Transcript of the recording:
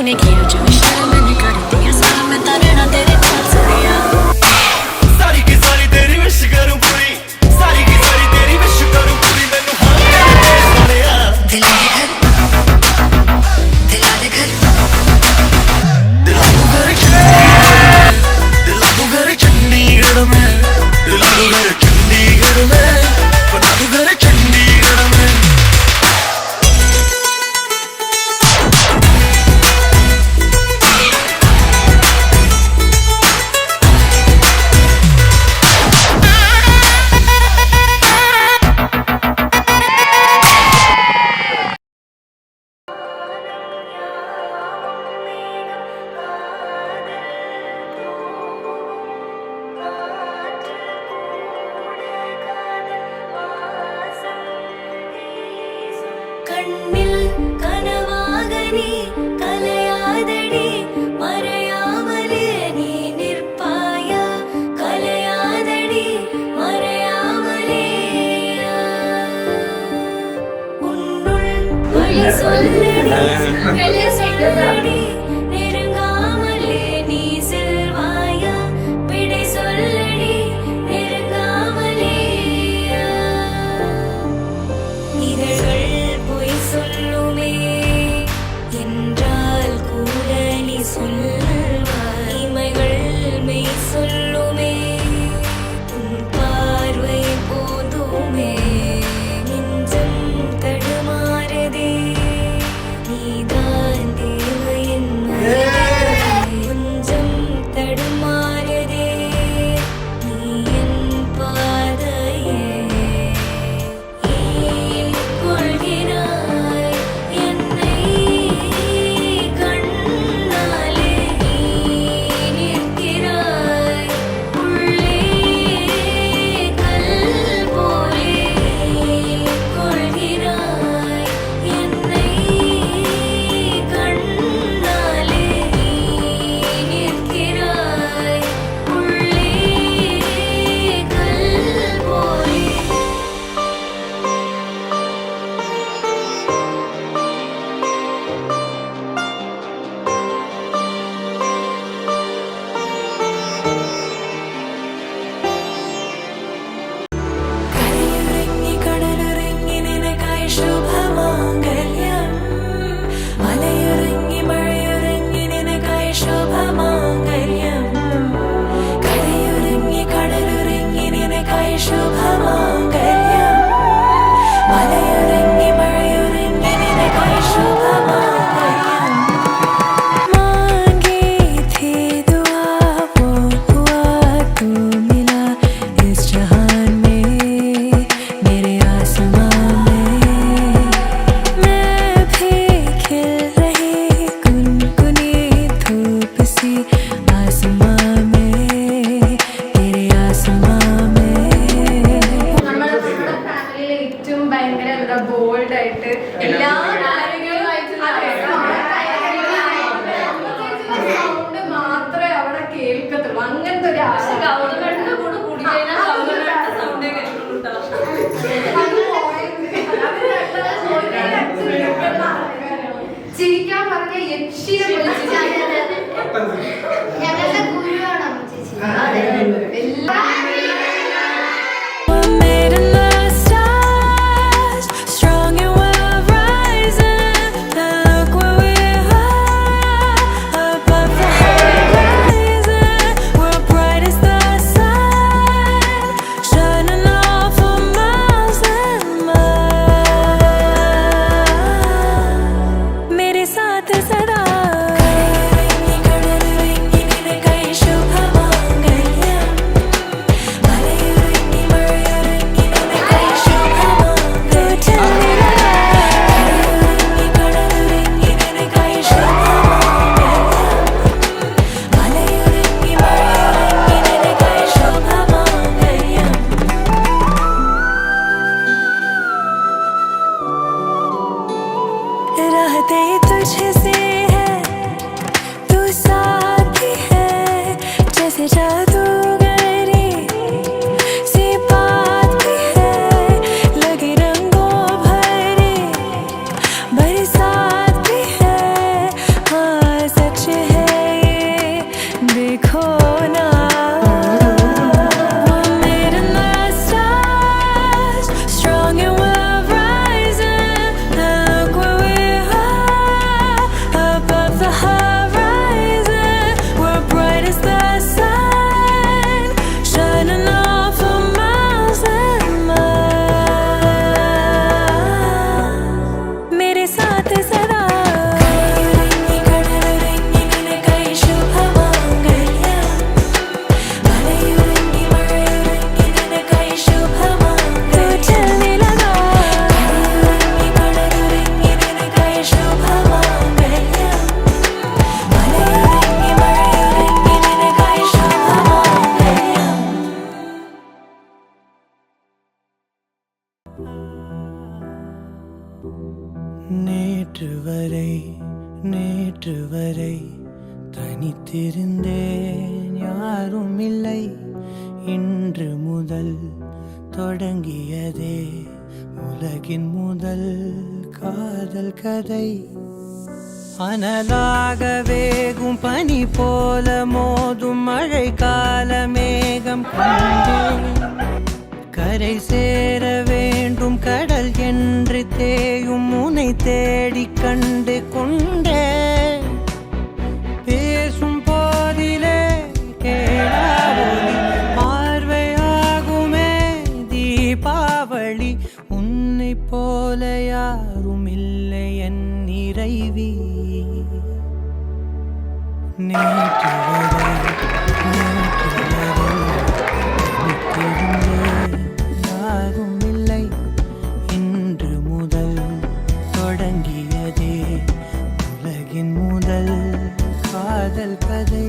तूने किया जो इशारा मैंने कर दिया सारा मैं तारे ना तेरे पास दिया सारी की सारी तेरी विश करूं पूरी सारी की सारी तेरी विश करूं पूरी मैनू हां कर सोनिया दिला दे घर दिला दे घर दिला दू घर चंडीगढ़ में दिला दू घर चंडीगढ़ में बना दू घर चंडीगढ़ में கண்ணில் கனவாக நீ கலையாதடி மறையாமலே நீ நிற்பாயா கலையாதடி மறையாமலே உன்னுள் வழி சொல்லடி நெருங்காமலே நீ செல்வாயா விடை சொல்லடி நெருங்காமலே இதழ்கள் பொய் சொல்லுமே என்றால் கூட நீ சொல்வாய் இமைகள் மெய் சொல்லுமே உன் பார்வை போதுமே நெஞ்சம் தடுமாறுதே நீதான் தேவையின் கொஞ்சம் தடுமாறுதே நீ என் பாதையே கொள்கிறாய் என்னை கண்ணாலே நீ நிற்கிறாய் உள்ளே கல் போலே கொள்கிறாய் என்னை கண்ணாலே நீ நிற்கிறாய் உள்ளே கல் போலே കരയുറങ്ങി കടലുറങ്ങി നിനക്കായി ശുഭമാംഗല്യം മലയുറങ്ങി മഴയുറങ്ങി നിനക്കായി ശുഭമാംഗല്യം കരയുറങ്ങി കടലുറങ്ങി നിനക്കായി ശുഭമാംഗല്യം മലയുറങ്ങി മഴയുറങ്ങി നിനക്കായി ശുഭമാംഗല്യം मांगी थी दुआ वो हुआ तू मिला इस जहान में मेरे आसमां में मैं भी खिल रही गुनगुनी धूप सी आसमां में तेरे आसमां में നമ്മുടെ ഫാമിലിയിലെ ഏറ്റവും ഭയങ്കര എന്താ ബോൾഡ് ആയിട്ട് എല്ലാ കാര്യങ്ങളും സൗണ്ട് മാത്രമേ അവിടെ കേൾക്കത്തുള്ളൂ അങ്ങനത്തെ ഒരു ആശ ചിരിക്കാൻ പറഞ്ഞ യക്ഷിയെ ഞങ്ങളുടെ ഗുരുവാണ് We're made in the stars, strong and we're rising. Now look where we are, above the horizon. We're bright as the sun, shining all for miles and miles. मेरे साथ सदा कड़रेंगी निनकाई शुभमांगल्यम मलयुरंगी मळयुरंगी निनकाई शुभमांगल्यम कड़रेंगी निनकाई शुभमांगल्यम मलयुरंगी मळयुरंगी निनकाई शुभमांगल्यम रहते तुझसे है तू साथी है जैसे जादूगरी सी बात भी है लगी रंगों भरी बरसात भी है हाँ நேற்று வரை தனித்திருந்தேன், யாரும் இல்லை. இன்று முதல் தொடங்கியதே உலகின் முதல் காதல் கதை. அனலாக வேகும் பனி போல மோதும் மழை கால மேகம் கண்டேன். கரை சேர வேண்டும் கடல் என்று தேயும் உனை தேடி கண்டு கொண்டே. பேசும் போதிலே கேளாவொலி பார்வையாகுமே தீபாவளி. உன்னை போல யாரும் இல்லை என் இறைவி. நேற்று வரை யாரும் இல்லை. இன்று முதல் தொடங்கியதே உலகின் முதல் காதல் கதை.